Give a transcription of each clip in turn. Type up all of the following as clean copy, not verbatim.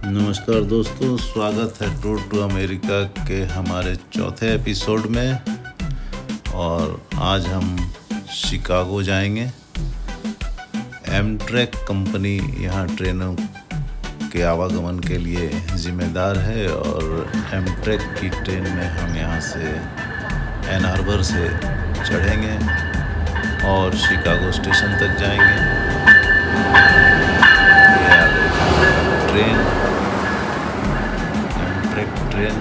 नमस्कार दोस्तों, स्वागत है टूर टू अमेरिका के हमारे चौथे एपिसोड में। और आज हम शिकागो जाएंगे। एमट्रैक कंपनी यहाँ ट्रेनों के आवागमन के लिए ज़िम्मेदार है और एमट्रैक की ट्रेन में हम यहाँ से एन हार्बर से चढ़ेंगे और शिकागो स्टेशन तक जाएंगे। ट्रेन ट्रेन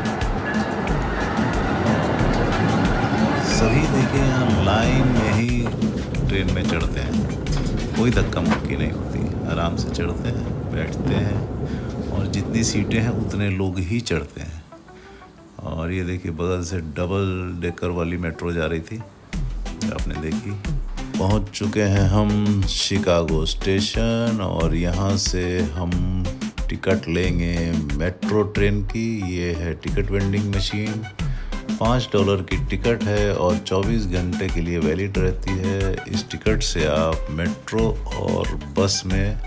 सभी देखिए यहाँ लाइन में ही ट्रेन में चढ़ते हैं, कोई धक्का मुक्की नहीं होती, आराम से चढ़ते हैं, बैठते हैं और जितनी सीटें हैं उतने लोग ही चढ़ते हैं। और ये देखिए बगल से डबल डेकर वाली मेट्रो जा रही थी, आपने देखी। पहुंच चुके हैं हम शिकागो स्टेशन और यहाँ से हम टिकट लेंगे मेट्रो ट्रेन की। ये है टिकट वेंडिंग मशीन, $5 की टिकट है और 24 घंटे के लिए वैलिड रहती है। इस टिकट से आप मेट्रो और बस में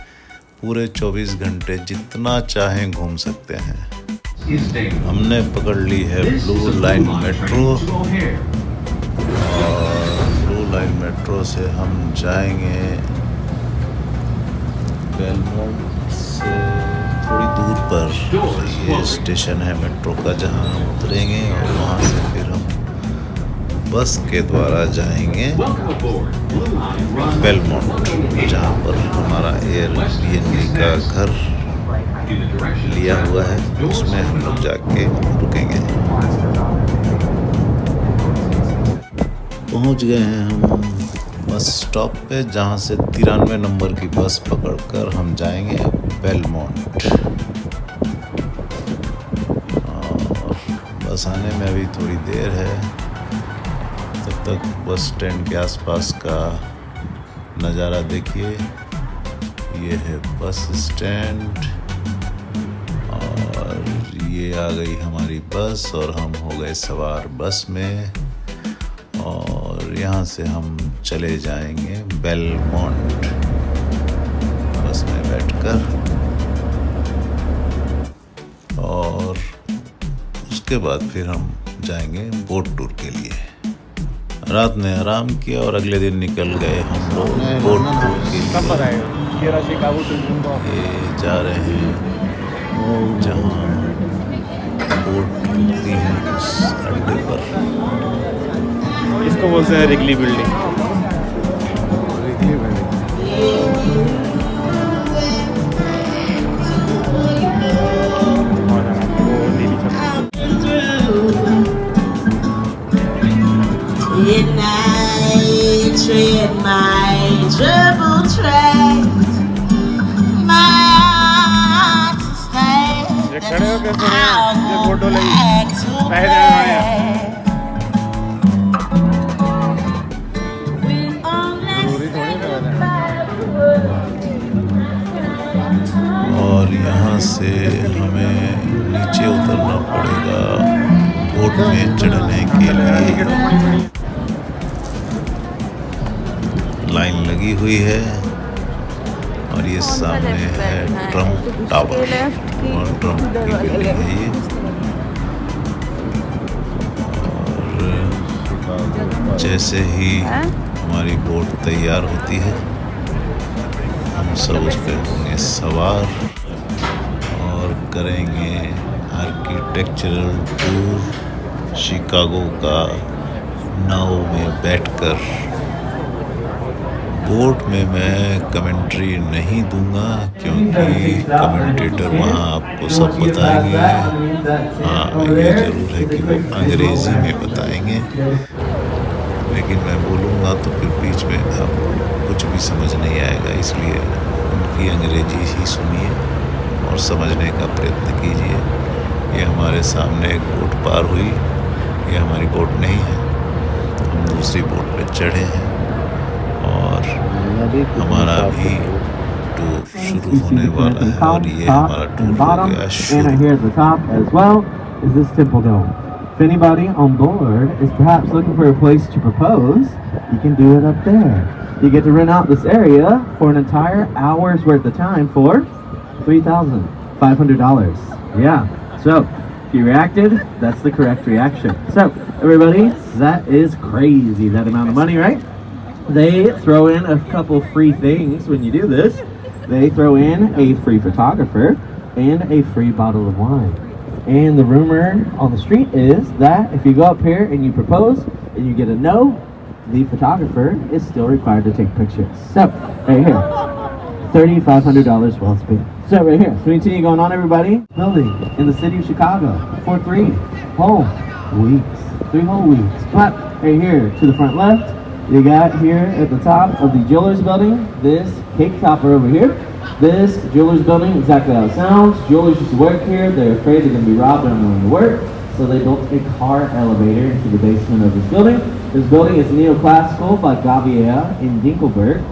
पूरे 24 घंटे जितना चाहें घूम सकते हैं। हमने पकड़ ली है ब्लू लाइन मेट्रो और ब्लू लाइन मेट्रो से हम जाएंगे बेलमोंट से थोड़ी दूर पर ये स्टेशन है मेट्रो का, जहाँ हम उतरेंगे और वहाँ से फिर हम बस के द्वारा जाएंगे बेलमोंट, जहाँ पर हमारा एयरबीएनबी का घर लिया हुआ है, उसमें हम लोग जाके रुकेंगे। पहुँच गए हैं हम बस स्टॉप पे, जहाँ से 93 नंबर की बस पकड़कर हम जाएंगे बेलमोंट। और बस आने में अभी थोड़ी देर है, तब तक बस स्टैंड के आसपास का नज़ारा देखिए। ये है बस स्टैंड और ये आ गई हमारी बस और हम हो गए सवार बस में और यहाँ से हम चले जाएंगे बेलमोंट बस में बैठकर। और उसके बाद फिर हम जाएंगे बोट टूर के लिए। रात में आराम किया और अगले दिन निकल गए हम लोग बोट टूर के लिए। ये जा रहे हैं जहाँ बोट रुकती है उस अड्डे पर, इसको बोलते हैं रिगली बिल्डिंग। खड़े हो कैसे ये फोटो लगी और यहाँ से हमें नीचे उतरना पड़ेगा बोट में चढ़ने के लिए। लाइन लगी हुई है और ये सामने है ट्रम्प टावर और ट्रम्प की बिल्डिंग है ये। और जैसे ही हमारी बोट तैयार होती है हम सब उस पर होंगे सवार और करेंगे आर्किटेक्चरल टूर शिकागो का नाव में बैठकर। बोट में मैं कमेंट्री नहीं दूंगा क्योंकि कमेंटेटर वहाँ आपको सब बताएंगे। हाँ, ये ज़रूर है कि वो अंग्रेज़ी में बताएंगे, लेकिन मैं बोलूँगा तो फिर बीच में आपको कुछ भी समझ नहीं आएगा, इसलिए उनकी अंग्रेज़ी ही सुनिए और समझने का प्रयत्न कीजिए। ये हमारे सामने एक बोट पार हुई, ये हमारी बोट नहीं है, हम दूसरी बोट पे चढ़े हैं और हमारा भी टूर शुरू होने वाला है और ये हमारा टूर हो गया शुरू। If anybody on board is perhaps looking for a place to propose, you can do it up there. You get to rent out this area for an entire hour's worth of time for $3,000. $500. Yeah. So if you reacted, that's the correct reaction. So everybody, that is crazy, that amount of money, right? They throw in a couple free things when you do this. They throw in a free photographer and a free bottle of wine. And the rumor on the street is that if you go up here and you propose and you get a no, the photographer is still required to take pictures. So, right here, $3,500 well spent. So right here, so we continue going on, everybody. Building in the city of Chicago for 3 whole weeks. 3 whole weeks. But right here to the front left, you got here at the top of the Jewelers building, this cake topper over here. This Jewelers building, exactly how it sounds. Jewelers used to work here. They're afraid they're going to be robbed and going to work. So they built a car elevator into the basement of this building. This building is neoclassical by Gavier in Dinkelberg.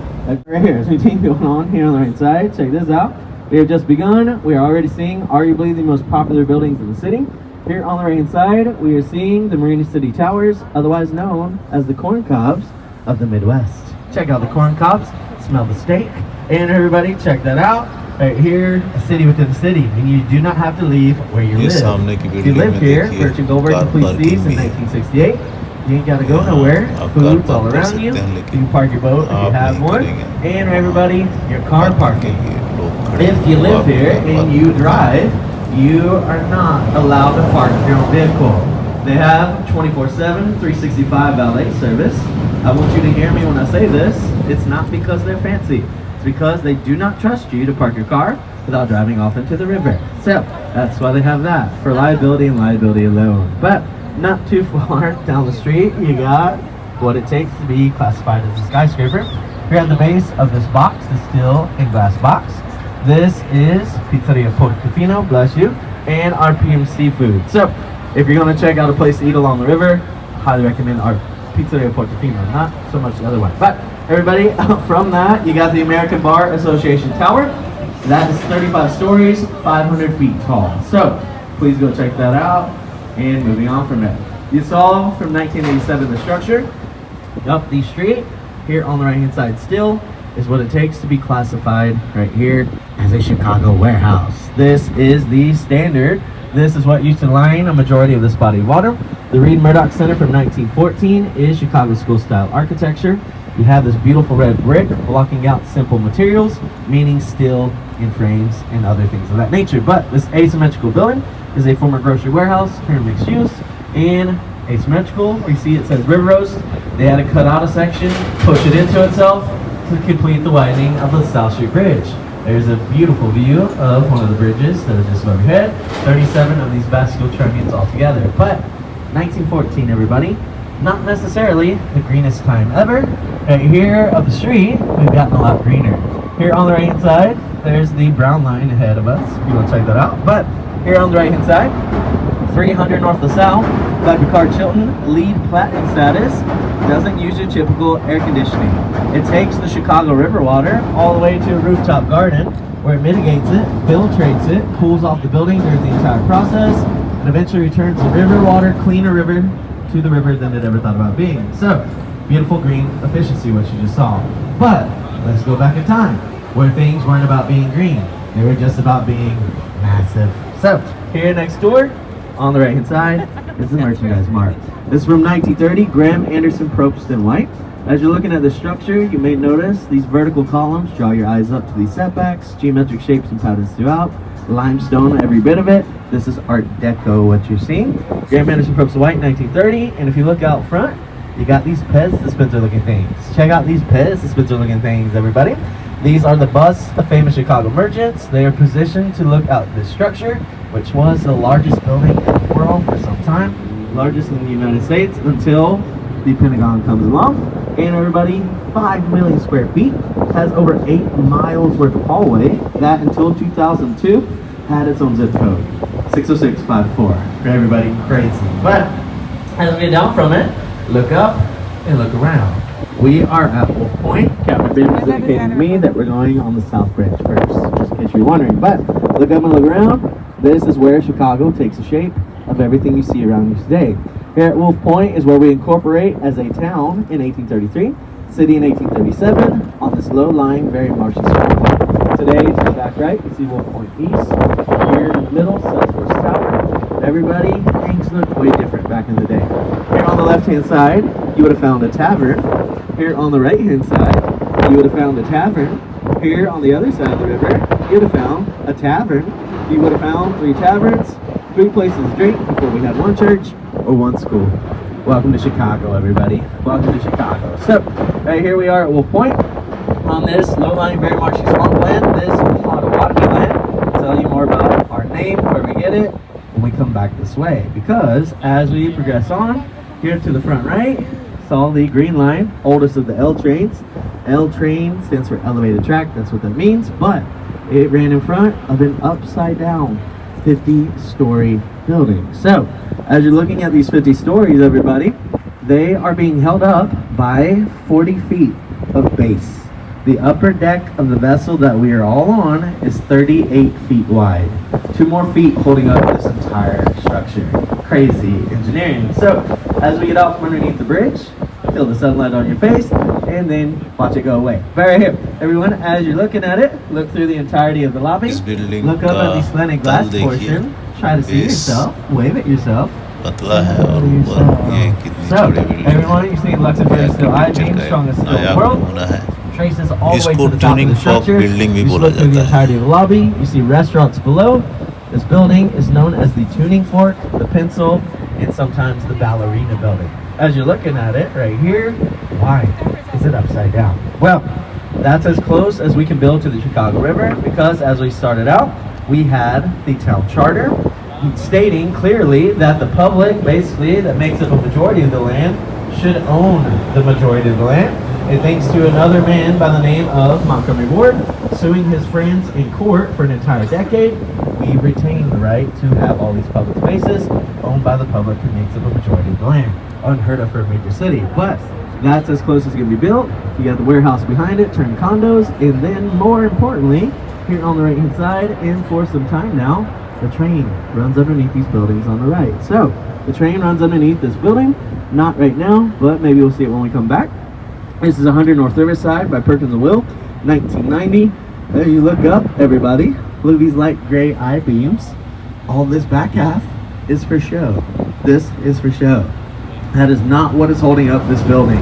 Right here, so we continue going on here on the right side. Check this out. We have just begun. We are already seeing arguably the most popular buildings in the city. Here on the right hand side, we are seeing the Marina City Towers, otherwise known as the corn cobs of the Midwest. Check out the corn cobs, smell the steak, and everybody check that out. Right here, a city within a city, and you do not have to leave where you live. If you live here, Merchant Goldberg completes these in 1968. You ain't got to go nowhere. Food's all around you. You can park your boat if you have one. And everybody, your car parking. If you live here and you drive, you are not allowed to park your own vehicle. They have 24/7, 365 valet service. I want you to hear me when I say this. It's not because they're fancy. It's because they do not trust you to park your car without driving off into the river. So that's why they have that, for liability and liability alone. But not too far down the street, you got what it takes to be classified as a skyscraper. Here at the base of this box, the steel and glass box, this is Pizzeria Portofino, bless you, and RPM Seafood. So if you're going to check out a place to eat along the river, highly recommend our Pizzeria Portofino, not so much the other one. But everybody, from that, you got the American Bar Association Tower. That is 35 stories, 500 feet tall. So please go check that out. And moving on from it, you saw from 1987 the structure. Up the street, here on the right hand side still, is what it takes to be classified right here as a Chicago warehouse. This is the standard. This is what used to line a majority of this body of water. The Reed Murdoch Center from 1914 is Chicago school style architecture. You have this beautiful red brick blocking out simple materials, meaning steel and frames and other things of that nature. But this asymmetrical building is a former grocery warehouse, here mixed use, and asymmetrical, where you see it says River Roast. They had to cut out a section, push it into itself to complete the widening of the South Street Bridge. There's a beautiful view of one of the bridges that is just overhead. 37 of these bascule trunnions altogether. But 1914, everybody, not necessarily the greenest time ever. Right here up the street, we've gotten a lot greener. Here on the right hand side, there's the brown line ahead of us, if you want to check that out. But here on the right hand side, 300 North LaSalle, by Picard Chilton, LEED Platinum status, doesn't use your typical air conditioning. It takes the Chicago River water all the way to a rooftop garden where it mitigates it, filtrates it, cools off the building during the entire process, and eventually returns the river water, cleaner river, to the river than it ever thought about being. So, beautiful green efficiency, what you just saw. But, let's go back in time, where things weren't about being green. They were just about being massive. So, here next door, on the right hand side, is the merchandise mart. This is from 1930, Graham, Anderson, Probst, and White. As you're looking at the structure, you may notice these vertical columns. Draw your eyes up to these setbacks, geometric shapes and patterns throughout, limestone, every bit of it. This is Art Deco, what you're seeing. Graham, Anderson, Probst, and White, 1930. And if you look out front, you got these Pez dispenser looking things. Check out these Pez dispenser looking things, everybody. These are the busts of famous Chicago merchants. They are positioned to look out this structure, which was the largest building in the world for some time, largest in the United States until the Pentagon comes along. And everybody, 5 million square feet, has over 8 miles worth of hallway that until 2002 had its own zip code, 60654. For everybody, crazy. But as we get down from it, look up and look around. We are at Wolf Point. Captain Ben has indicated to me that we're going on the South Branch first, just in case you're wondering. But look up and look around. This is where Chicago takes the shape of everything you see around you today. Here at Wolf Point is where we incorporate as a town in 1833, city in 1837, on this low-lying, very marshy spot. today, to the back right, you see Wolf Point East. Here in the middle, Salesforce Tower. Everybody, things looked way different back in the day. Here on the left-hand side, you would have found a tavern. Here on the right-hand side, you would have found a tavern. Here on the other side of the river, you would have found a tavern. You would have found 3 taverns, 3 places to drink before we had 1 church or 1 school. Welcome to Chicago, everybody. Welcome to Chicago. So, right here we are at Wolf Point. On this low-lying, very marshy swampland, this Potawatomi land. I'll tell you more about our name, where we get it, when we come back this way. Because as we progress on, here to the front right, saw the green line, oldest of the L trains. L train stands for elevated track, that's what that means, but it ran in front of an upside down 50-story building. So, as you're looking at these 50 stories, everybody, they are being held up by 40 feet of base. The upper deck of the vessel that we are all on is 38 feet wide. 2 more feet holding up this entire structure. Crazy engineering. So, as we get out from underneath the bridge, feel the sunlight on your face, and then watch it go away. Right here, everyone, as you're looking at it, look through the entirety of the lobby. Look up at the slanted glass portion. Try to see yourself. Wave at yourself. पतला है और ऊपर ये कितनी So, छोटी building everyone, you see Luxembourg is still I-beam, strongest still in the world. नया है Traces all the way इसको to the top of tuning the fork structure. building भी You just बोला look through the जाता है entirety of the lobby. You see restaurants below. This building is known as the tuning fork, the pencil, and sometimes the ballerina building. As you're looking at it right here, why is it upside down? Well, that's as close as we can build to the Chicago River, because as we started out, we had the town charter stating clearly that the public, basically, that makes up a majority of the land, should own the majority of the land. And thanks to another man by the name of Montgomery Ward suing his friends in court for an entire decade, we retain the right to have all these public spaces owned by the public who makes up a majority of the land. Unheard of for a major city, but that's as close as it can be built. You got the warehouse behind it, turned condos, and then more importantly, here on the right hand side, and for some time now, the train runs underneath these buildings on the right. So, the train runs underneath this building, not right now, but maybe we'll see it when we come back. This is 100 North Riverside by Perkins and Will, 1990. As you look up, everybody, look at these light gray I-beams. All this back half is for show. This is for show. That is not what is holding up this building.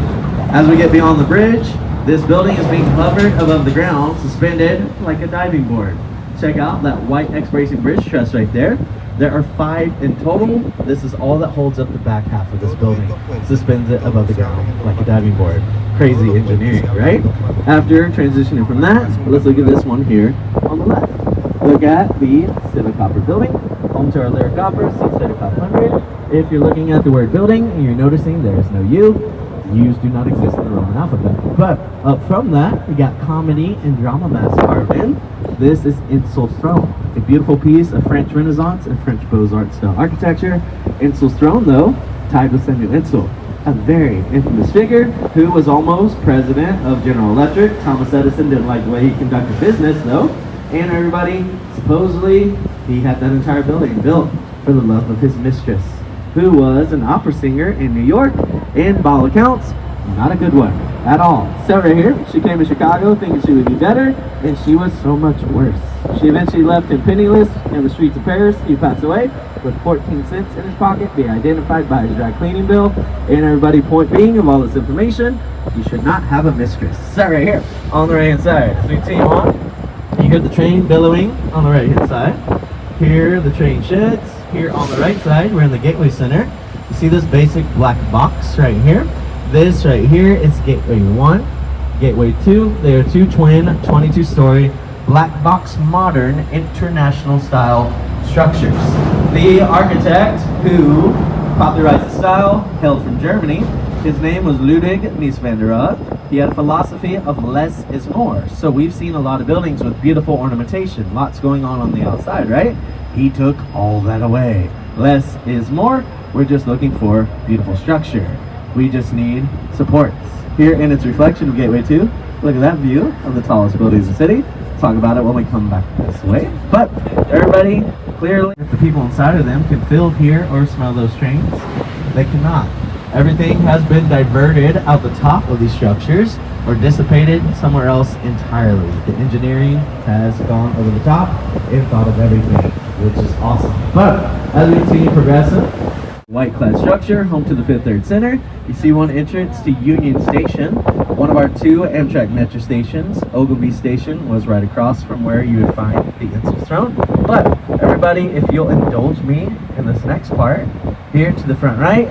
As we get beyond the bridge, this building is being hovered above the ground, suspended like a diving board. Check out that white X-bracing bridge truss right there. There are 5 in total. This is all that holds up the back half of this building. Suspends it above the ground like a diving board. Crazy engineering, right? After transitioning from that, let's look at this one here on the left. Look at the Civic Copper building, home to our Lyric Opera, Seat 500. If you're looking at the word building and you're noticing there is no U, U's do not exist in the Roman alphabet. But up from that, we got comedy and drama mass carved in. This is Insul's Throne, a beautiful piece of French Renaissance and French Beaux-Arts style architecture. Insul's Throne, though, tied with Samuel Insull, a very infamous figure who was almost president of General Electric. Thomas Edison didn't like the way he conducted business, though. And everybody, supposedly, he had that entire building built for the love of his mistress, who was an opera singer in New York, and by all accounts, not a good one at all. So right here, she came to Chicago thinking she would be better, and she was so much worse. She eventually left him penniless in the streets of Paris. He passed away with 14 cents in his pocket, being identified by his dry cleaning bill. And everybody, point being of all this information, you should not have a mistress. So right here, on the right hand side, as we continue on, you hear the train billowing on the right hand side. Here the train sheds. Here on the right side, we're in the Gateway Center. You see this basic black box right here? This right here is Gateway 1, Gateway 2. They are 2 twin, 22-story, black box, modern, international style structures. The architect who popularized the style hailed from Germany. His name was Ludwig Mies van der Rohe. He had a philosophy of less is more. So we've seen a lot of buildings with beautiful ornamentation, lots going on the outside, right? He took all that away. Less is more. We're just looking for beautiful structure. We just need supports. Here in its reflection of Gateway 2, look at that view of the tallest building in the city. Talk about it when we come back this way. But everybody, clearly, if the people inside of them can feel, hear, or smell those trains, they cannot. everything has been diverted out the top of these structures or dissipated somewhere else entirely. The engineering has gone over the top and thought of everything, which is awesome. But as we continue progressing, white clad structure, home to the Fifth Third Center. You see one entrance to Union Station, one of our 2 Amtrak metro stations. Ogilvy Station was right across from where you would find the Insul's throne. But everybody, if you'll indulge me in this next part, here to the front right,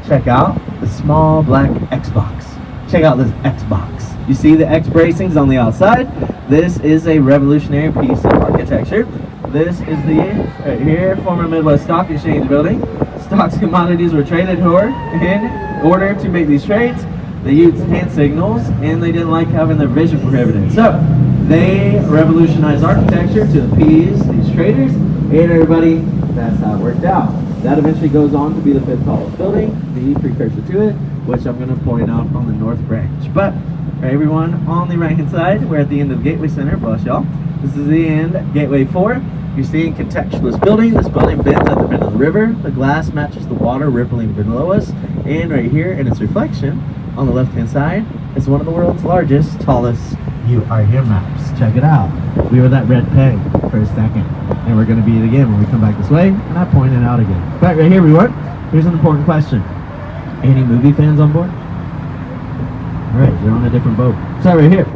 check out the small black Xbox. Check out this Xbox. You see the X bracings on the outside? This is a revolutionary piece of architecture. This is the, right here, former Midwest Stock Exchange building. Stocks commodities were traded here in order to make these trades. They used hand signals and they didn't like having their vision prohibited. So they revolutionized architecture to appease these traders, and everybody, that's how it worked out. That eventually goes on to be the 5th tallest building, the precursor to it, which I'm going to point out on the north branch. But right, everyone, on the right hand side, we're at the end of the Gateway Center. Bless y'all. This is the end, Gateway 4. You're seeing contextualist building. This building bends at the bend of the river. The glass matches the water rippling below us. And right here in its reflection, on the left-hand side, is one of the world's largest, tallest You Are Here maps. Check it out. We were that red peg for a second, and we're going to be it again when we come back this way, and I point it out again. But right here, everyone, here's an important question. Any movie fans on board? All right, you're on a different boat. So right here.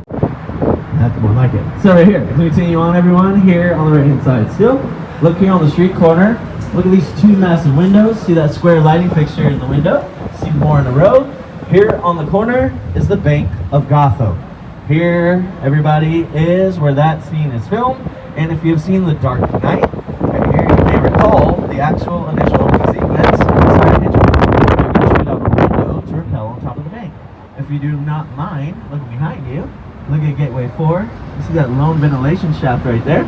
That's more like it. So right here, as we continue on, everyone, here on the right hand side still, look here on the street corner. Look at these 2 massive windows. See that square lighting fixture in the window? See more in the road. Here on the corner is the Bank of Gotham. Here, everybody, is where that scene is filmed. And if you've seen The Dark Knight, right here, you may recall the actual initial opening sequence inside Hitchcock. You're going to shoot out a window to rappel on top of the bank. If you do not mind, looking behind you, look at Gateway 4. You see that lone ventilation shaft right there?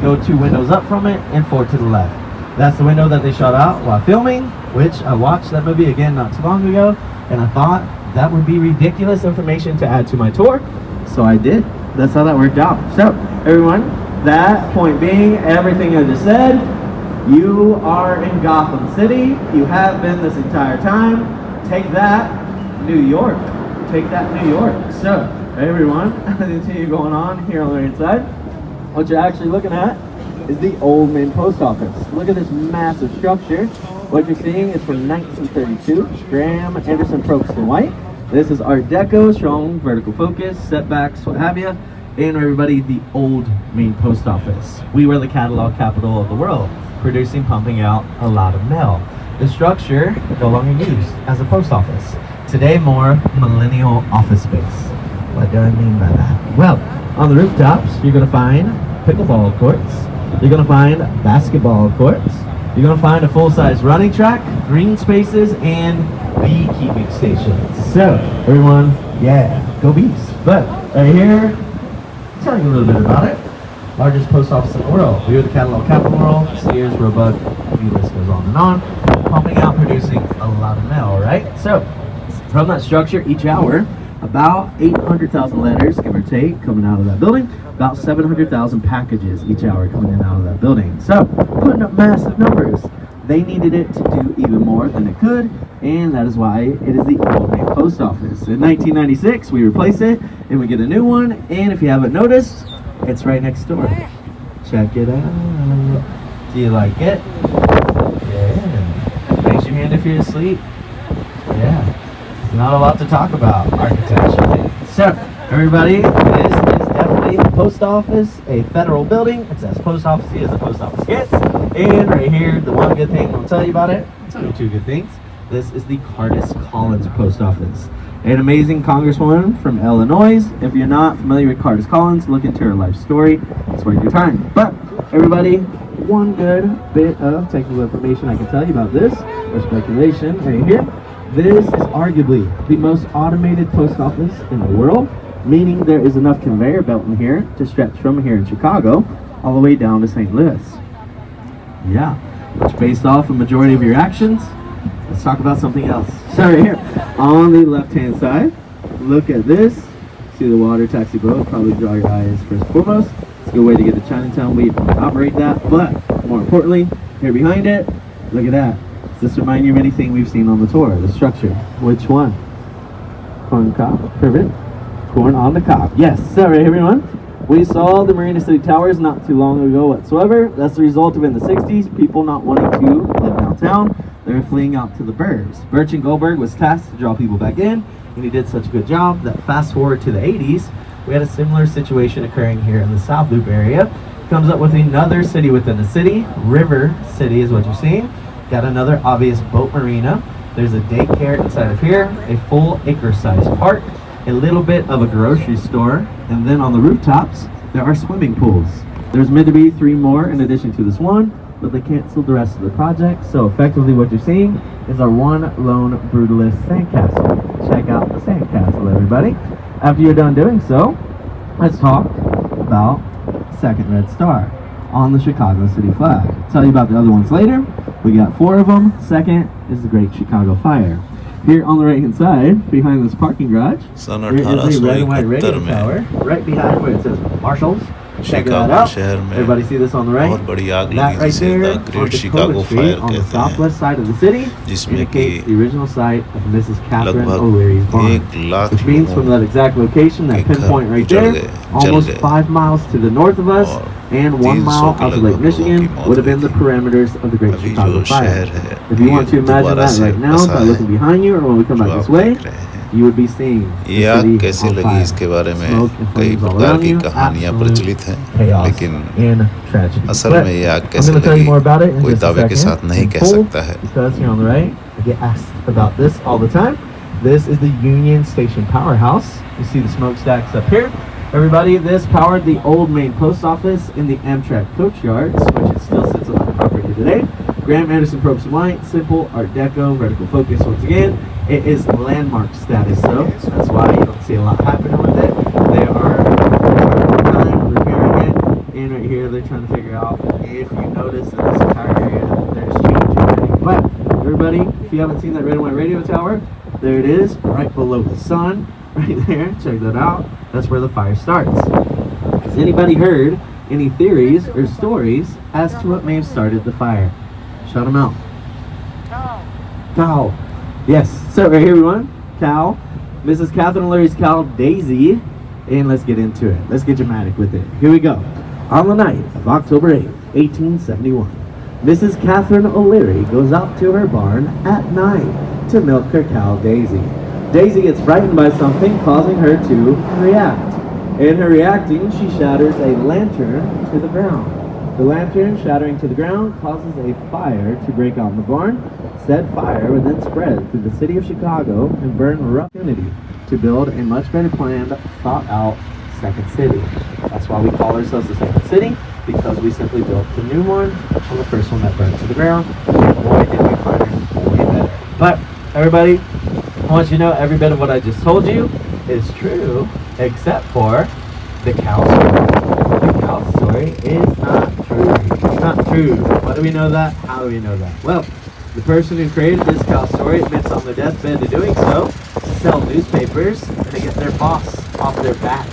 Go 2 windows up from it and 4 to the left. That's the window that they shot out while filming, which I watched that movie again not too long ago, and I thought that would be ridiculous information to add to my tour, so I did. That's how that worked out. So, everyone, that point being, everything I just said, you are in Gotham City. You have been this entire time. Take that, New York. Take that, New York. So, everyone, continue going on here on the right side. What you're actually looking at is the old main post office. Look at this massive structure. What you're seeing is from 1932, Graham, Anderson, Probst, and White. This is Art Deco, strong vertical focus, setbacks, what have you. And everybody, the old main post office. We were the catalog capital of the world, producing, pumping out a lot of mail. The structure no longer used as a post office. Today, more millennial office space. What do I mean by that? Well, on the rooftops, you're going to find pickleball courts. You're going to find basketball courts. You're going to find a full-size running track, green spaces, and beekeeping stations. So, everyone, yeah, go bees. But right here, tell you a little bit about it. Largest post office in the world. We are the catalog capital world. Sears, Roebuck, the list goes on and on. Pumping out, producing a lot of mail, right? So, from that structure, each hour, about 800,000 letters, give or take, coming out of that building. About 700,000 packages each hour coming in and out of that building. So, putting up massive numbers. They needed it to do even more than it could, and that is why it is the old main post office. In 1996, we replace it, and we get a new one, and if you haven't noticed, it's right next door. Check it out. Do you like it? Yeah. Raise your hand if you're asleep. Yeah. Not a lot to talk about architecturally. So, everybody, this is definitely a post office, a federal building. It's as post office-y as a post office gets. And right here, the one good thing I'll tell you about it, I'll tell you 2 good things. This is the Curtis Collins post office. An amazing congresswoman from Illinois. If you're not familiar with Curtis Collins, look into her life story. It's worth your time. But, everybody, one good bit of technical information I can tell you about this, or speculation right here. This is arguably the most automated post office in the world, meaning there is enough conveyor belt in here to stretch from here in Chicago all the way down to St. Louis. Yeah, which based off a majority of your actions, let's talk about something else. So right here, on the left-hand side, look at this. See the water taxi boat, probably draw your eyes first and foremost. It's a good way to get to Chinatown, we operate that, but more importantly, here behind it, look at that. this remind you of anything we've seen on the tour? The structure. Which one? Corn cob. Perfect. Corn on the cob. Yes. So right, everyone. We saw the Marina City Towers not too long ago whatsoever. That's the result of in the 60s, people not wanting to live downtown. They were fleeing out to the burbs. Bertrand Goldberg was tasked to draw people back in, and he did such a good job that fast forward to the 80s, we had a similar situation occurring here in the South Loop area. Comes up with another city within a city. River City is what you're seeing. Got another obvious boat marina. There's a daycare inside of here, a full acre-sized park, a little bit of a grocery store, and then on the rooftops, there are swimming pools. There's meant to be 3 more in addition to this one, but they canceled the rest of the project, so effectively what you're seeing is our one lone brutalist sandcastle. Check out the sandcastle, everybody. After you're done doing so, let's talk about second red star on the Chicago City flag. I'll tell you about the other ones later. We got 4 of them. Second is the Great Chicago Fire. Here on the right hand side, behind this parking garage, sun there is a red and white 1871 radio में tower right behind where it says Marshalls. Check that Chicago out. शहर में Everybody see this on the right? बहुत बड़ी आग That लगी right जिसे there the on great Dakota Chicago Street fire on the कहते हैं, southwest side of the city जिसमें indicates कि the original site of Mrs. Catherine लगभग O'Leary's barn. 1 lakh Which means from that exact location, that के घर pinpoint right उजड़ there, गए, almost जल गए 5 miles to the north of us और and 1 300 mile के out of लगभग Lake लोगों Michigan की मौत would have been हुई the थी। parameters of the Great अभी Chicago जो Fire. शहर है If you want to ये imagine दोबारा that से right now बसा by है, looking behind you or when we come जो back आप this way, देख रहे हैं। you would be seeing ये the आग city कैसे on लगी fire. इसके बारे में Smoke and कई flames all प्रकार around की you. कहानियां Absolute प्रचलित हैं, chaos लेकिन and tragedy. असल But में ये आग I'm कैसे going to tell you लगी more about it in कोई just a दावे के second. साथ नहीं in कह full, सकता है। Because here on the right, I get asked about this all the time. This is the Union Station powerhouse. You see the smokestacks up here. Everybody, this powered the old main post office in the Amtrak coach yards, which it still sits on the property today. Graham Anderson Probst White, simple Art Deco, vertical focus once again. It is landmark status though, so that's why you don't see a lot happening with it. They are time repairing it, and right here they're trying to figure out if you notice in this entire area there's change already. But everybody, if you haven't seen that red and white radio tower, there it is, right below the sun, right there. Check that out. That's where the fire starts. Has anybody heard any theories or stories as to what may have started the fire? Shout them out. Cow. Yes. So right here, everyone. Cow. Mrs. Catherine O'Leary's cow, Daisy. And let's get into it. Let's get dramatic with it. Here we go. On the night of October 8th, 1871, Mrs. Catherine O'Leary goes out to her barn at night to milk her cow, Daisy. Daisy gets frightened by something, causing her to react. In her reacting, she shatters a lantern to the ground. The lantern shattering to the ground causes a fire to break out in the barn. Said fire would then spread through the city of Chicago and burn rough unity to build a much better planned, thought out second city. That's why we call ourselves the second city, because we simply built the new one on the first one that burned to the ground. Boy, did we burn way better. But everybody, I want you to know every bit of what I just told you is true, except for the cow story. The cow story is not true. It's not true. Why do we know that? How do we know that? Well, the person who created this cow story admits on their deathbed to doing so to sell newspapers and to get their boss off their back.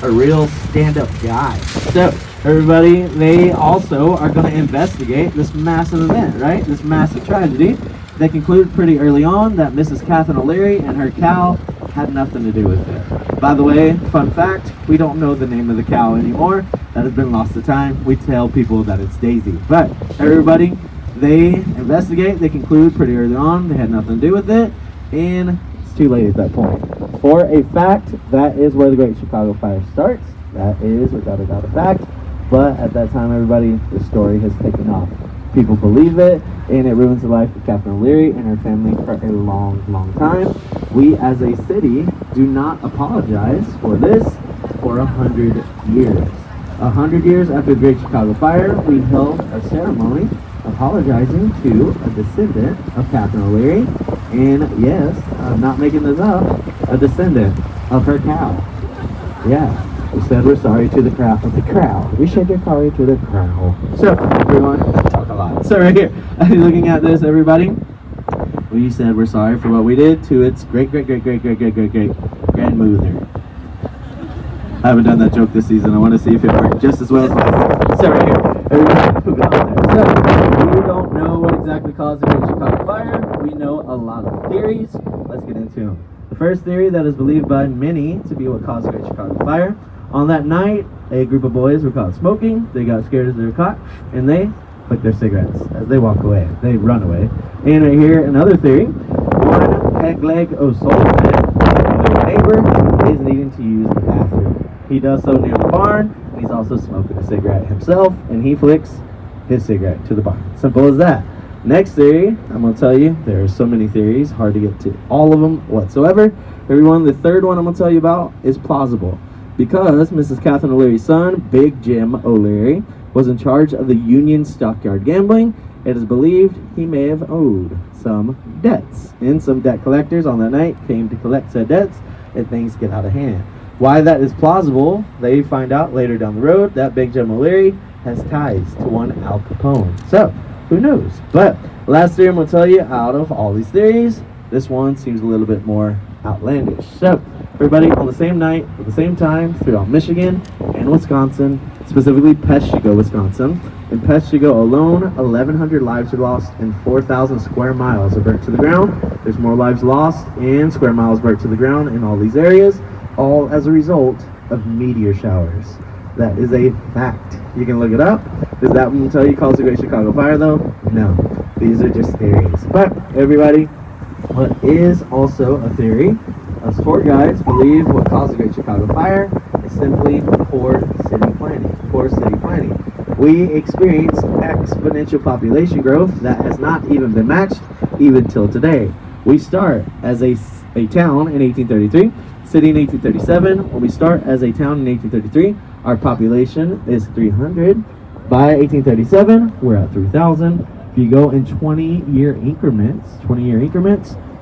A real stand-up guy. So, everybody, they also are going to investigate this massive event, right? This massive tragedy. They conclude pretty early on that Mrs. Catherine O'Leary and her cow had nothing to do with it. By the way, fun fact, we don't know the name of the cow anymore. That has been lost to time. We tell people that it's Daisy. But everybody, they investigate, they conclude pretty early on they had nothing to do with it, and it's too late at that point. For a fact, that is where the Great Chicago Fire starts. That is without a doubt a fact. But at that time, everybody, the story has taken off. People believe it, and it ruins the life of Catherine O'Leary and her family for a long, long time. We as a city do not apologize for this for 100 years. 100 years after the Great Chicago Fire, we held a ceremony apologizing to a descendant of Catherine O'Leary, and yes, I'm not making this up, a descendant of her cow. Yeah. We said we're sorry to the crowd. We said we're sorry to the crowd. So, everyone, I talk a lot. So right here, looking at this, everybody, we said we're sorry for what we did to its great-great-great-great-great-great-great grandmother. I haven't done that joke this season. I want to see if it worked just as well as last. So right here, everybody, move it on there. So, we don't know what exactly caused the Great Chicago Fire. a lot of theories. Let's get into them. The first theory that is believed by many to be what caused the Great Chicago Fire. On that night, a group of boys were caught smoking. They got scared as they were caught, and they flick their cigarettes as they walk away. They run away. And right here, another theory. One peg-leg O'Sullivan, a neighbor, is needing to use the bathroom. He does so near the barn, and he's also smoking a cigarette himself, and he flicks his cigarette to the barn. Simple as that. Next theory, I'm going to tell you, there are so many theories, hard to get to all of them whatsoever. Everyone, the third one I'm going to tell you about is plausible. Because Mrs. Catherine O'Leary's son, Big Jim O'Leary, was in charge of the Union Stockyard gambling, it is believed he may have owed some debts. And some debt collectors on that night came to collect said debts, and things get out of hand. Why that is plausible, they find out later down the road that Big Jim O'Leary has ties to one Al Capone. So, who knows? But last theory I'm going to tell you, out of all these theories, this one seems a little bit more outlandish. So, everybody, on the same night, at the same time, throughout Michigan and Wisconsin, specifically Peshtigo, Wisconsin. In Peshtigo alone, 1,100 lives are lost and 4,000 square miles are burnt to the ground. There's more lives lost and square miles burnt to the ground in all these areas, all as a result of meteor showers. That is a fact. You can look it up. Does that one tell you caused the Great Chicago Fire, though? No. These are just theories. But, everybody, what is also a theory, us tour guides believe what caused the Great Chicago Fire is simply poor city planning. Poor city planning. We experienced exponential population growth that has not even been matched even till today. We start as a town in 1833, city in 1837. When we start as a town in 1833, our population is 300. By 1837, we're at 3,000. If you go in 20-year increments,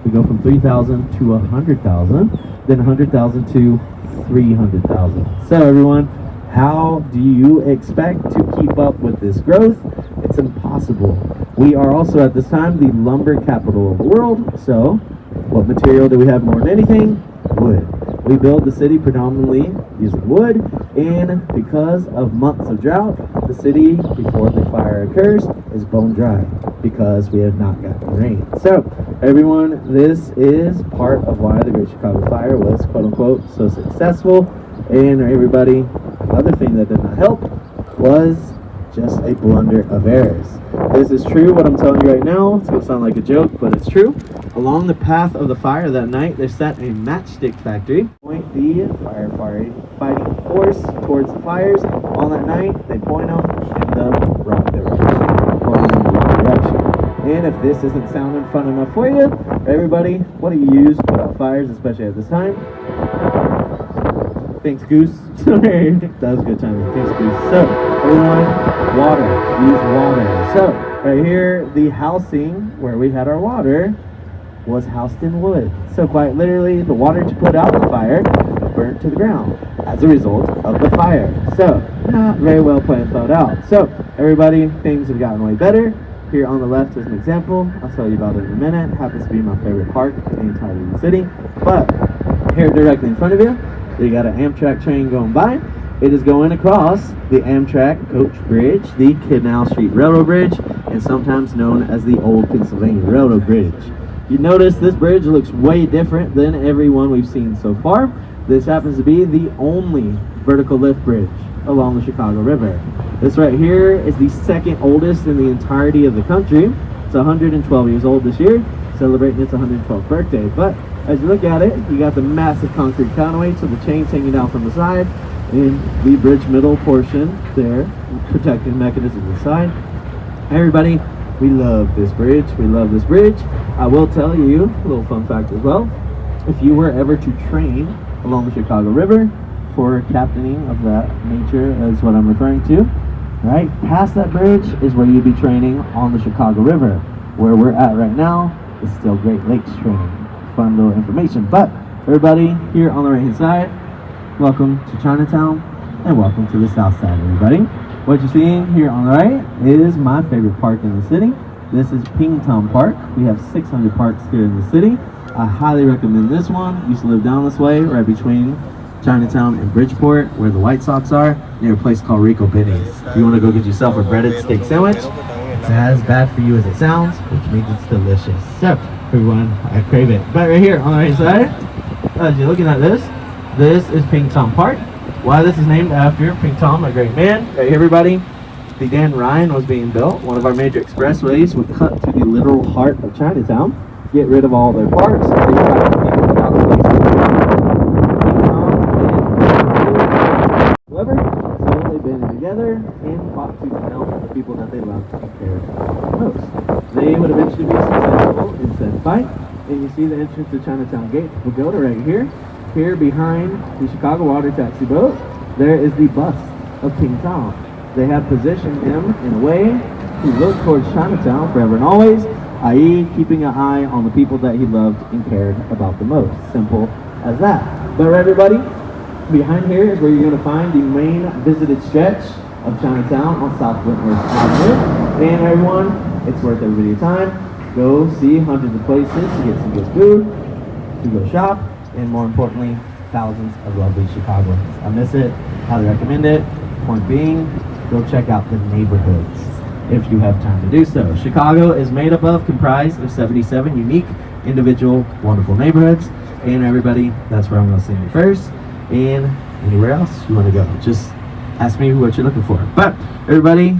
we go from 3,000 to 100,000, then 100,000 to 300,000. So everyone, how do you expect to keep up with this growth? It's impossible. We are also at this time the lumber capital of the world. So what material do we have more than anything? Wood. We build the city predominantly using wood, and because of months of drought, the city, before the fire occurs, is bone dry because we have not gotten rain. So, everyone, this is part of why the Great Chicago Fire was, quote-unquote, so successful. And everybody, another thing that did not help was just a blunder of errors. This is true, what I'm telling you right now. It's going to sound like a joke, but it's true. Along the path of the fire that night, they set a matchstick factory. Point the firefighting force towards the fires. On that night, they point them in the wrong direction. And if this isn't sounding fun enough for you, everybody, what do you use to put out fires, especially at this time? Thanks, Goose. Sorry. That was a good time. Thanks, Goose. So, everyone, water. Use water. So, right here, the housing where we had our water was housed in wood. So, quite literally, the water to put out the fire burnt to the ground as a result of the fire. So, not very well planned, thought out. So, everybody, things have gotten way better. Here on the left is an example. I'll tell you about it in a minute. It happens to be my favorite park in the entirety of the city. But, here directly in front of you, you got an Amtrak train going by. It is going across the Amtrak Coach Bridge, the Canal Street Railroad Bridge, and sometimes known as the Old Pennsylvania Railroad Bridge. You notice this bridge looks way different than every one we've seen so far. This happens to be the only vertical lift bridge along the Chicago River. This right here is the second oldest in the entirety of the country. It's 112 years old this year, celebrating its 112th birthday. But as you look at it, you got the massive concrete counterweights with the chains hanging down from the side, and the bridge middle portion there, protecting mechanism inside. Everybody, we love this bridge. We love this bridge. I will tell you a little fun fact as well. If you were ever to train along the Chicago River for captaining of that nature, is what I'm referring to, right? Past that bridge is where you'd be training on the Chicago River. Where we're at right now is still Great Lakes training. Fun little information. But everybody, here on the right hand side, welcome to Chinatown and welcome to the south side, everybody. What you're seeing here on the right is my favorite park in the city. This is Pingtown Park. We have 600 parks here in the city. I highly recommend this one. Used to live down this way, right between Chinatown and Bridgeport, where the White Sox are, near a place called Rico Benny's. If you want to go get yourself a breaded steak sandwich, it's as bad for you as it sounds, which means it's delicious. So, everyone, I crave it. But right here on the right side, as you're looking at this is Ping Tom Park. Why this is named after Ping Tom, a great man. Right here, everybody, the Dan Ryan was being built. One of our major expressways would cut to the literal heart of Chinatown, get rid of all their parks, and they try to people without places. Ping Tom and however, so they've been together and fought to help the people that they love and care most. They would eventually be successful in said fight. And you see the entrance to Chinatown Gate. We'll go to right here. Here behind the Chicago water taxi boat, there is the bust of King Tom. They have positioned him in a way to look towards Chinatown forever and always, i.e. keeping an eye on the people that he loved and cared about the most. Simple as that. But right, everybody, behind here is where you're going to find the main visited stretch of Chinatown on South Wentworth Avenue. And everyone, it's worth every bit of your time. Go see hundreds of places to get some good food, to go shop, and more importantly, thousands of lovely Chicagoans. I miss it, highly recommend it. Point being, go check out the neighborhoods if you have time to do so. Chicago is comprised of 77 unique, individual, wonderful neighborhoods. And everybody, that's where I'm gonna send you first. And anywhere else you wanna go, just ask me what you're looking for. But everybody,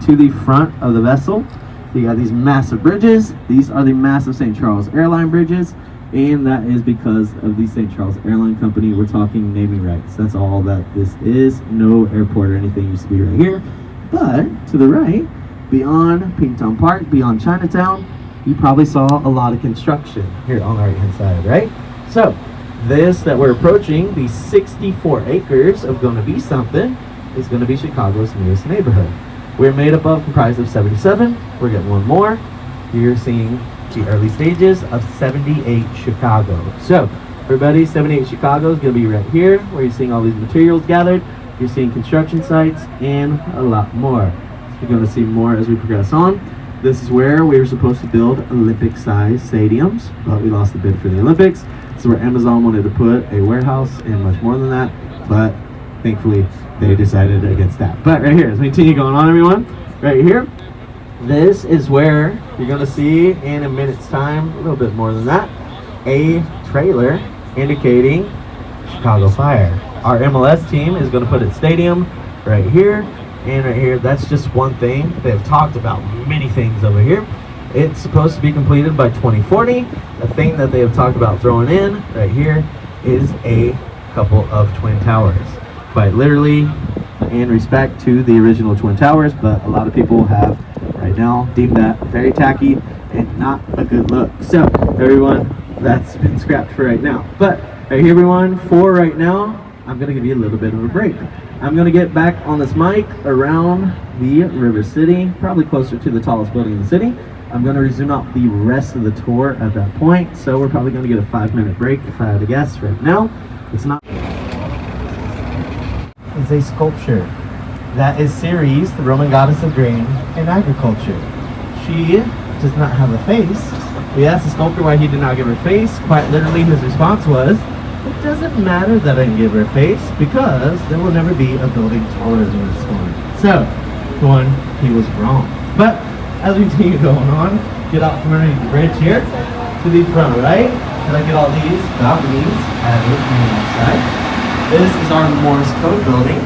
to the front of the vessel, you got these massive bridges. These are the massive St. Charles Airline bridges, and that is because of the St. Charles Airline Company. We're talking naming rights. That's all that this is. No airport or anything used to be right here. But to the right, beyond Ping Tom Park, beyond Chinatown, you probably saw a lot of construction here on the right-hand side, right? So this that we're approaching, the 64 acres of Gonna Be Something, is gonna be Chicago's newest neighborhood. We're comprised of 77. We're getting one more. You're seeing the early stages of 78 Chicago. So, everybody, 78 Chicago is going to be right here, where you're seeing all these materials gathered. You're seeing construction sites and a lot more. You're going to see more as we progress on. This is where we were supposed to build Olympic-sized stadiums, but we lost the bid for the Olympics. This is where Amazon wanted to put a warehouse and much more than that, but thankfully, they decided against that. But right here, as we continue going on, everyone, right here, this is where you're going to see in a minute's time, a little bit more than that, a trailer indicating Chicago Fire. Our MLS team is going to put its stadium right here, and right here, that's just one thing. They've talked about many things over here. It's supposed to be completed by 2040. The thing that they have talked about throwing in right here is a couple of Twin Towers. Quite literally, in respect to the original Twin Towers, but a lot of people have right now deemed that very tacky and not a good look. So everyone, that's been scrapped for right now. But right here, everyone, for right now, I'm gonna give you a little bit of a break. I'm gonna get back on this mic around the River City, probably closer to the tallest building in the city. I'm gonna resume out the rest of the tour at that point. So we're probably gonna get a 5-minute break if I had to guess right now. It's not. Is a sculpture that is Ceres, the Roman goddess of grain and agriculture. She does not have a face. We asked the sculptor why he did not give her a face. Quite literally, his response was, "It doesn't matter that I didn't give her a face because there will never be a building taller than this one." So, one, he was wrong. But as we continue going on, get out from underneath the bridge here to the front right, and I get all these balconies added on the outside. This is our Morse code building.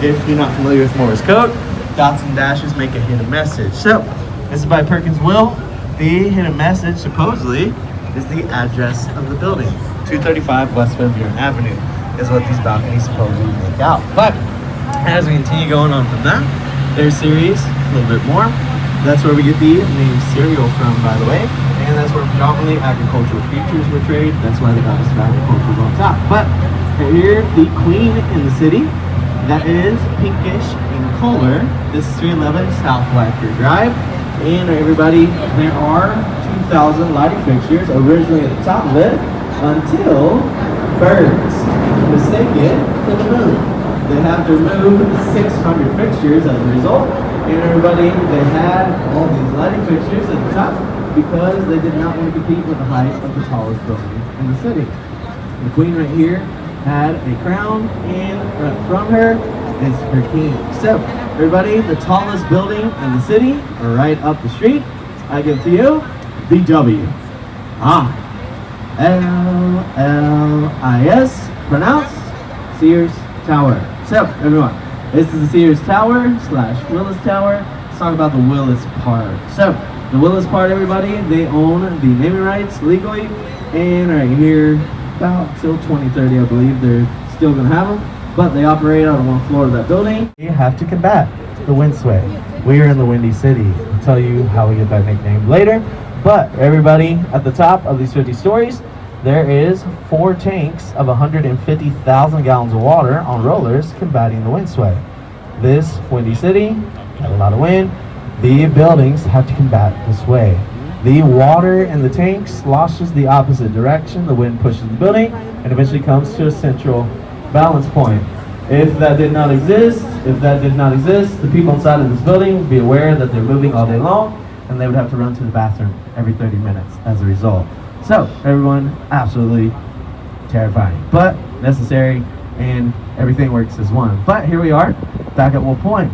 If you're not familiar with Morse code, dots and dashes make a hidden message. So, this is by Perkins Will. The hidden message, supposedly, is the address of the building. 235 West Van Buren Avenue is what these balconies supposedly make out. But, as we continue going on from that, there's Ceres, a little bit more. That's where we get the name cereal from, by the way. And that's where predominantly agricultural features were traded. That's why the goddess of agriculture is on top. But, here, the queen in the city, that is pinkish in color. This is 311 South Blacker Drive. And everybody, there are 2,000 lighting fixtures originally at the top of it until birds mistake it for the moon. They have to remove 600 fixtures as a result. And everybody, they had all these lighting fixtures at the top because they did not want to compete with the height of the tallest building in the city. The queen right here had a crown, and right from her is her king. So, everybody, the tallest building in the city, right up the street, I give to you, the W. L-L-I-S, pronounced Sears Tower. So, everyone, this is the Sears Tower / Willis Tower. Let's talk about the Willis part. So, the Willis part, everybody, they own the naming rights legally, and right here, about till 2030, I believe, they're still going to have them, but they operate on one floor of that building. You have to combat the wind sway. We are in the Windy City. I'll tell you how we get that nickname later. But everybody, at the top of these 50 stories, there is 4 tanks of 150,000 gallons of water on rollers combating the wind sway. This Windy City had a lot of wind. The buildings have to combat the sway. The water in the tanks sloshes the opposite direction. The wind pushes the building and eventually comes to a central balance point. If that did not exist, the people inside of this building would be aware that they're moving all day long, and they would have to run to the bathroom every 30 minutes as a result. So, everyone, absolutely terrifying, but necessary, and everything works as one. But here we are, back at Wolf Point.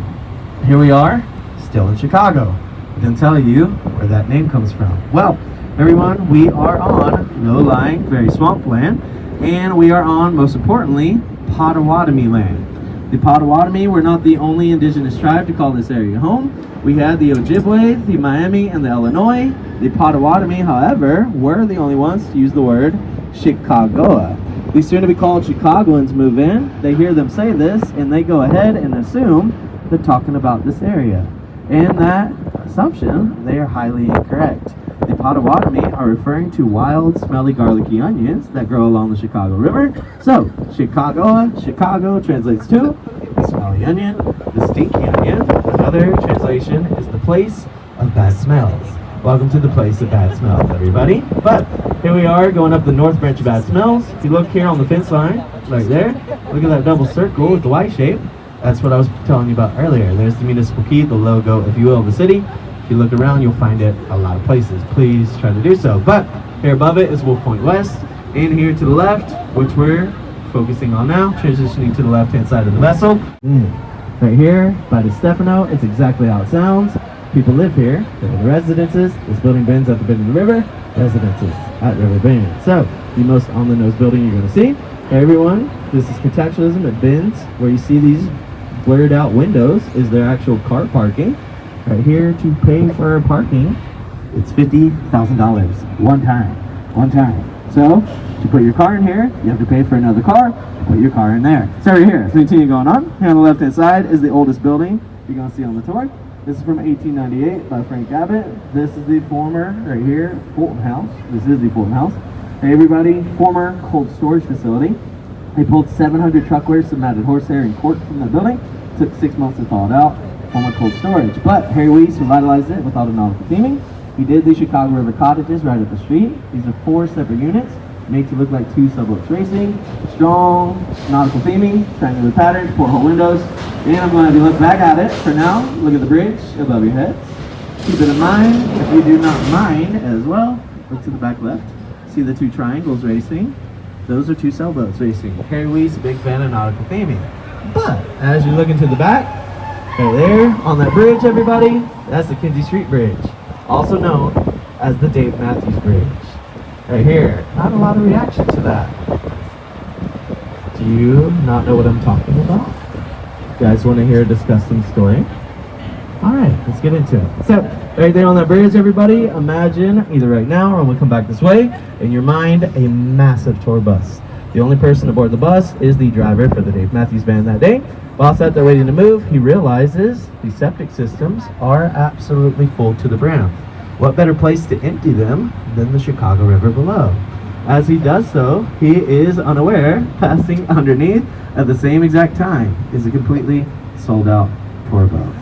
Here we are, still in Chicago. I can tell you where that name comes from. Well, everyone, we are on low-lying, very swampland, and we are on, most importantly, Potawatomi land. The Potawatomi were not the only indigenous tribe to call this area home. We had the Ojibwe, the Miami, and the Illinois. The Potawatomi, however, were the only ones to use the word Chicagoa. These soon-to-be called Chicagoans move in. They hear them say this, and they go ahead and assume they're talking about this area. And that assumption, they are highly incorrect. The Potawatomi are referring to wild, smelly, garlicky onions that grow along the Chicago River. So, Chicago translates to the smelly onion, the stinky onion. Another translation is the place of bad smells. Welcome to the place of bad smells, everybody. But here we are going up the north branch of bad smells. If you look here on the fence line, right there, look at that double circle with the Y shape. That's what I was telling you about earlier. There's the municipal key, the logo, if you will, of the city. If you look around, you'll find it a lot of places. Please try to do so. But here above it is Wolf Point West. And here to the left, which we're focusing on now, transitioning to the left-hand side of the vessel. Right here by the Stefano, it's exactly how it sounds. People live here. There are the residences. This building bends at the bend of the river. Residences at River Bend. So, the most on-the-nose building you're going to see. Hey everyone, this is contextualism. It bends. Where you see these blurred out windows is their actual car parking. Right here to pay for parking, it's $50,000 one time. So to put your car in here, you have to pay for another car to put your car in there. So right here, let's continue going on. Here on the left hand side is the oldest building you're going to see on the tour. This is from 1898 by Frank Abbott. This is the former, right here, Fulton House. This is the Fulton House. Hey everybody, former cold storage facility. They pulled 700 truckloads of matted horsehair and cork from that building. Took 6 months to thaw it out. Former cold storage. But Harry Weiss revitalized it with autonautical theming. He did the Chicago River cottages right up the street. These are 4 separate units, made to look like 2 subboats racing. Strong nautical theming, triangular patterns, porthole windows. And I'm going to look back at it for now. Look at the bridge above your heads. Keep it in mind, if you do not mind as well, look to the back left. See the 2 triangles racing? Those are 2 sailboats racing. Harry Weiss, big fan of nautical theming. But as you look into the back, right there on that bridge, everybody, that's the Kinsey Street Bridge, also known as the Dave Matthews Bridge. Right here, not a lot of reaction to that. Do you not know what I'm talking about? You guys want to hear a disgusting story? Alright, let's get into it. So, right there on that bridge, everybody, imagine, either right now or when we come back this way, in your mind, a massive tour bus. The only person aboard the bus is the driver for the Dave Matthews Band that day. While sat there waiting to move, he realizes the septic systems are absolutely full to the brim. What better place to empty them than the Chicago River below? As he does so, he is unaware, passing underneath at the same exact time is a completely sold out tour boat,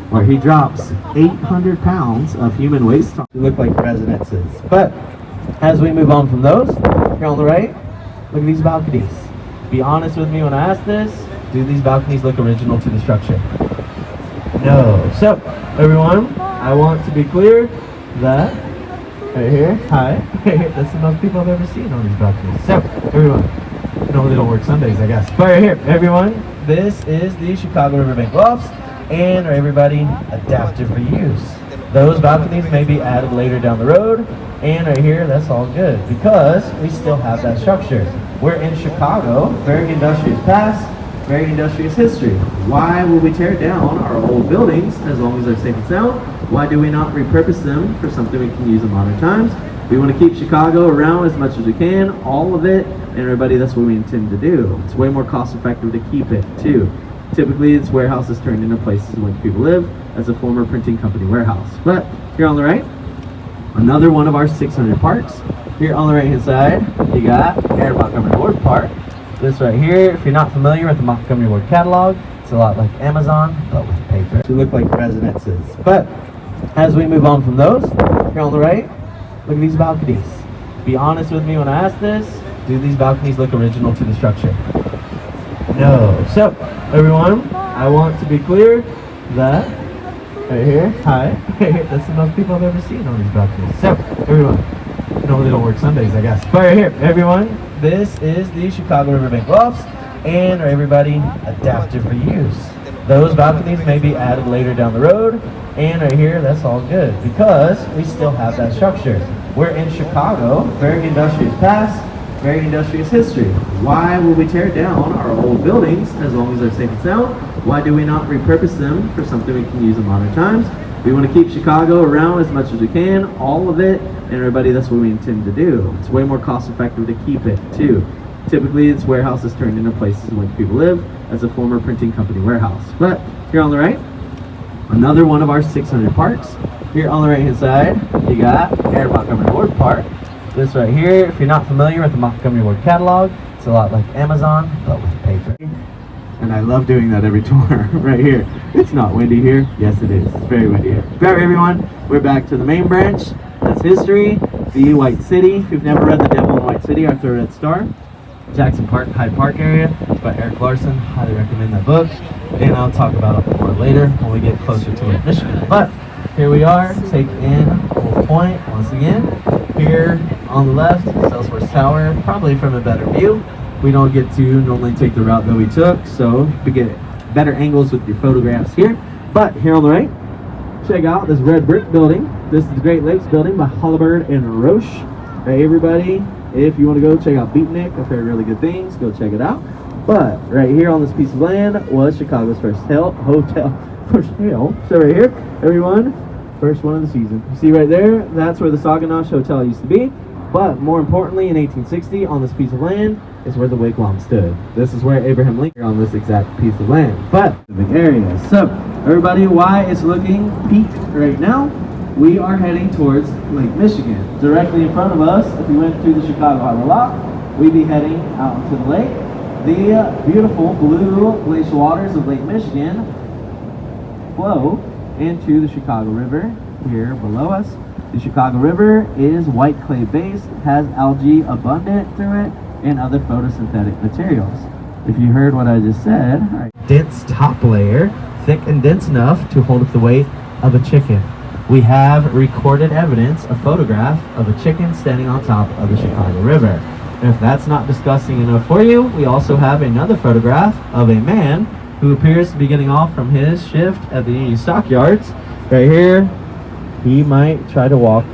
where he drops 800 pounds of human waste to look like residences. But as we move on from those, here on the right, look at these balconies. Be honest with me when I ask this, do these balconies look original to the structure? No. So, everyone, I want to be clear that, right here, hi, that's the most people I've ever seen on these balconies. So, everyone, no, they don't work Sundays, I guess. But right here, everyone, this is the Chicago Riverbank Lofts, and everybody, adaptive reuse. Those balconies may be added later down the road, and right here, that's all good because we still have that structure. We're in Chicago, very industrious past, very industrious history. Why will we tear down our old buildings as long as they're safe and sound? Why do we not repurpose them for something we can use in modern times? We want to keep Chicago around as much as we can, all of it, and everybody, that's what we intend to do. It's way more cost effective to keep it too. Typically, it's warehouses turned into places where people live as a former printing company warehouse. But here on the right, another one of our 600 parks. Here on the right hand side, you got Air Montgomery Ward Park. This right here, if you're not familiar with the Montgomery Ward catalog, it's a lot like Amazon, but with paper to look like residences. But as we move on from those, here on the right, look at these balconies. Be honest with me when I ask this, do these balconies look original to the structure? No. So, everyone, I want to be clear that right here, hi, that's the most people I've ever seen on these balconies. So, everyone, no, they don't work Sundays, I guess. But right here, everyone, this is the Chicago Riverbank Lofts, and everybody, adaptive reuse. Those balconies may be added later down the road, and right here, that's all good because we still have that structure. We're in Chicago, very industrious past, very industrious history. Why will we tear down our old buildings as long as they're safe and sound? Why do we not repurpose them for something we can use in modern times? We want to keep Chicago around as much as we can, all of it, and everybody, that's what we intend to do. It's way more cost effective to keep it too. Typically, it's warehouses turned into places where people live as a former printing company warehouse. But here on the right, another one of our 600 parks. Here on the right hand side, you got Air Montgomery Ward Park. This right here, if you're not familiar with the Montgomery Ward catalog, it's a lot like Amazon, but with paper. And I love doing that every tour right here. It's not windy here. Yes, it is. It's very windy here. But everyone, we're back to the main branch. That's history. The White City. If you've never read The Devil in White City, Arthur Red Star. Jackson Park, Hyde Park area by Eric Larson. Highly recommend that book. And I'll talk about it more later when we get closer to Lake Michigan. But here we are. Take in Wolf Point once again. Here on the left, Salesforce Tower, probably from a better view. We don't get to normally take the route that we took, so we get better angles with your photographs here. But here on the right, check out this red brick building. This is the Great Lakes building by Halliburton and Roche. Hey everybody, if you want to go check out Beatnik, I've heard really good things, go check it out. But right here on this piece of land was Chicago's first hotel. So right here, everyone, first one of the season. You see right there, that's where the Saguenay Hotel used to be. But more importantly, in 1860, on this piece of land is where the wigwam stood. This is where Abraham Lincoln on this exact piece of land. But the big area. So everybody, why it's looking peak right now? We are heading towards Lake Michigan. Directly in front of us, if we went through the Chicago Harbor Lock, we'd be heading out into the lake. The beautiful blue glacial waters of Lake Michigan flow into the Chicago River here below us. The Chicago River is white clay based, has algae abundant through it, and other photosynthetic materials. If you heard what I just said, right. Dense top layer, thick and dense enough to hold up the weight of a chicken. We have recorded evidence, a photograph of a chicken standing on top of the Chicago River. And if that's not disgusting enough for you, we also have another photograph of a man who appears to be getting off from his shift at the stockyards. Right here, he might try to walk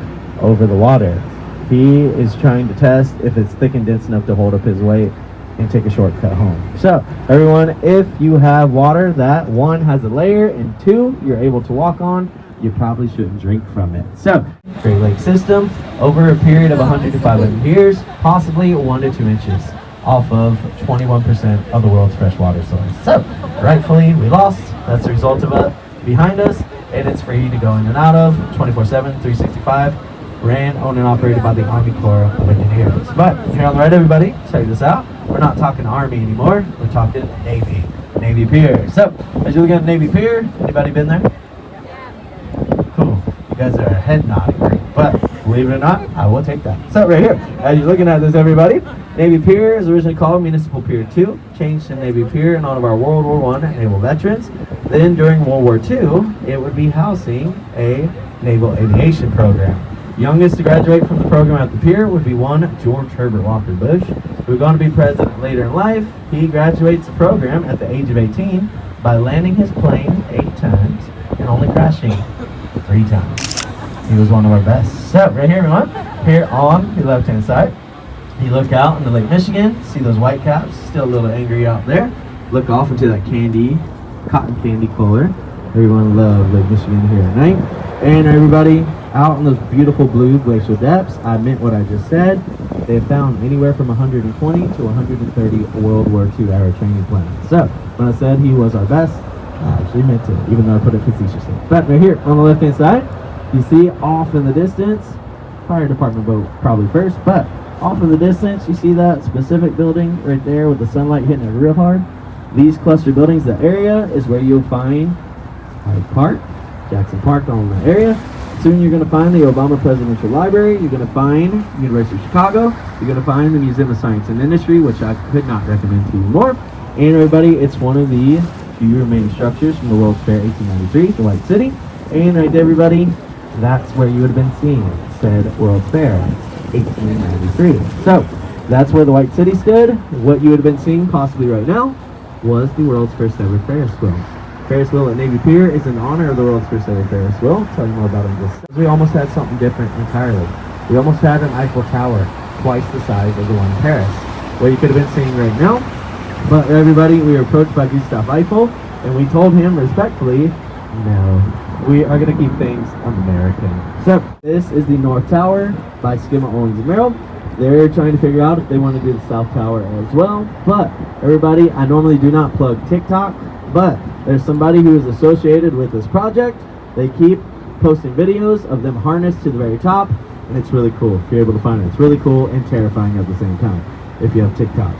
over the water. He is trying to test if it's thick and dense enough to hold up his weight and take a shortcut home. So, everyone, if you have water that one has a layer and two you're able to walk on, you probably shouldn't drink from it. So, Great Lake system, over a period of 100 to 500 years, possibly 1 to 2 inches off of 21% of the world's freshwater source. So, rightfully, we lost. That's the result of it behind us, and it's free to go in and out of 24/7, 365. Ran, owned, and operated by the Army Corps of Engineers. But here on the right, everybody, check this out. We're not talking Army anymore. We're talking Navy. Navy Pier. So, as you look at Navy Pier, anybody been there? Cool. You guys are head nodding. But believe it or not, I will take that. So right here, as you're looking at this, everybody, Navy Pier is originally called Municipal Pier 2, changed to Navy Pier in honor of our World War I naval veterans. Then during World War II, it would be housing a naval aviation program. Youngest to graduate from the program at the pier would be one George Herbert Walker Bush, who's going to be president later in life. He graduates the program at the age of 18 by landing his plane 8 times and only crashing 3 times. he was one of our best. So right here, everyone, here on the left-hand side, you look out into Lake Michigan, see those white caps, still a little angry out there. Look off into that cotton candy color. Everyone loves Lake Michigan here at night. And everybody, out in those beautiful blue glacial depths, I meant what I just said. They have found anywhere from 120 to 130 World War II era training planes. So when I said he was our best, I actually meant it, even though I put it facetiously. But right here on the left-hand side, you see off in the distance, fire department boat probably first, but off in the distance, you see that specific building right there with the sunlight hitting it real hard. These cluster buildings, the area is where you'll find Hyde Park, Jackson Park, all in that area. Soon you're going to find the Obama Presidential Library. You're going to find University of Chicago. You're going to find the Museum of Science and Industry, which I could not recommend to you more. And everybody, it's one of the few remaining structures from the World's Fair 1893, the White City. And right there, everybody, that's where you would have been seeing said World's Fair 1893. So that's where the White City stood. What you would have been seeing possibly right now was the world's first ever Ferris wheel. Ferris wheel at Navy Pier is in honor of the world's first ever Ferris wheel. I'll tell you more about it in just. We almost had something different entirely. We almost had an Eiffel Tower, twice the size of the one in Paris, what you could have been seeing right now. But everybody, we were approached by Gustav Eiffel, and we told him respectfully, no, we are going to keep things American. So this is the North Tower by Skimmer, Owens and Merrill. They're trying to figure out if they want to do the South Tower as well. But everybody, I normally do not plug TikTok, but there's somebody who is associated with this project. They keep posting videos of them harnessed to the very top, and it's really cool if you're able to find it. It's really cool and terrifying at the same time if you have TikTok.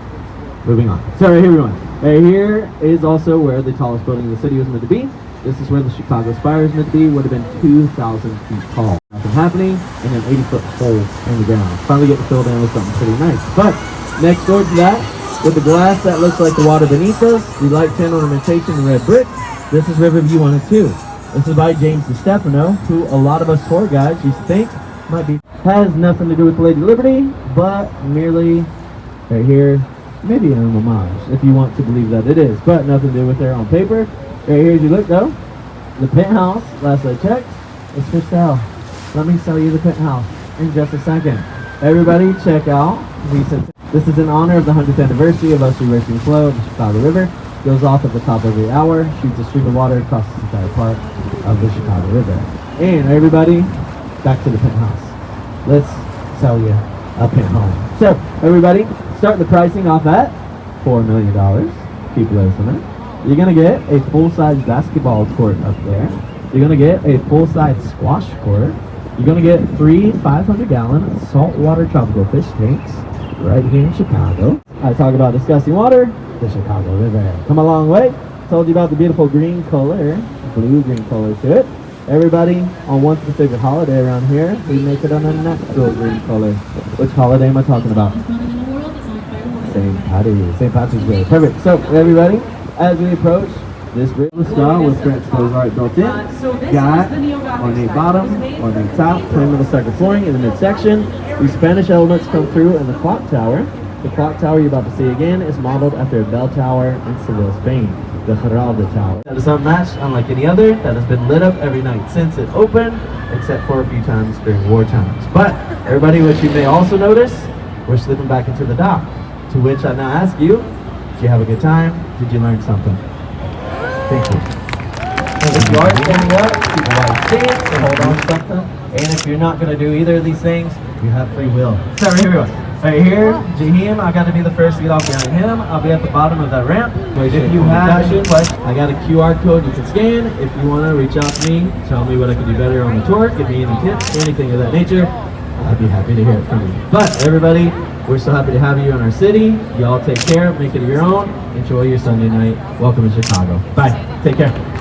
Moving on. So right here we go. Right here is also where the tallest building in the city was meant to be. This is where the Chicago Spire is meant to be. Would have been 2,000 feet tall. Nothing happening, and an 80-foot hole in the ground. Finally getting filled in with something pretty nice. But next door to that, with the glass that looks like the water beneath us, the light tin ornamentation in red brick, this is Riverview 102. This is by James DiStefano, who a lot of us tour guides used to think might be. Has nothing to do with Lady Liberty, but merely right here, maybe an homage, if you want to believe that it is, but nothing to do with her on paper. Right here as you look though, the penthouse, last I checked, is for sale. Let me sell you the penthouse in just a second. Everybody check out this is in honor of the 100th anniversary of us reversing the flow of the Chicago River. Goes off at the top of the hour, shoots a stream of water across the entire part of the Chicago River. And everybody, back to the penthouse. Let's sell you a penthouse. So everybody, start the pricing off at $4 million. Keep listening. You're going to get a full-size basketball court up there. You're going to get a full-size squash court. You're going to get 3 500-gallon saltwater tropical fish tanks right here in Chicago. I talk about disgusting water, the Chicago River. Come a long way. Told you about the beautiful green color, blue-green color to it. Everybody, on one specific holiday around here, we make it on a natural green color. Which holiday am I talking about? St. Patrick's Day. Perfect. So, everybody, as we approach this bridge style with French clothes art built in, got ornate bottom, ornate top, plain metal second flooring in the midsection. These Spanish elements come through in the clock tower. The clock tower you're about to see again is modeled after a bell tower in Seville, Spain, the Giralda Tower. That is unmatched, unlike any other, that has been lit up every night since it opened, except for a few times during war times. But everybody, what you may also notice, we're slipping back into the dock. To which I now ask you, did you have a good time? Did you learn something? Thank you. And if you are standing up, keep a wide stance and hold on to something. And if you're not going to do either of these things, you have free will. So right here we go. Right here, Jaheim, I got to be the first to get off behind him. I'll be at the bottom of that ramp. If you have any questions, I got a QR code you can scan. If you want to reach out to me, tell me what I can do better on the tour, give me any tips, anything of that nature, I'd be happy to hear it from you. But everybody, we're so happy to have you in our city. Y'all take care, make it your own. Enjoy your Sunday night. Welcome to Chicago. Bye. Take care.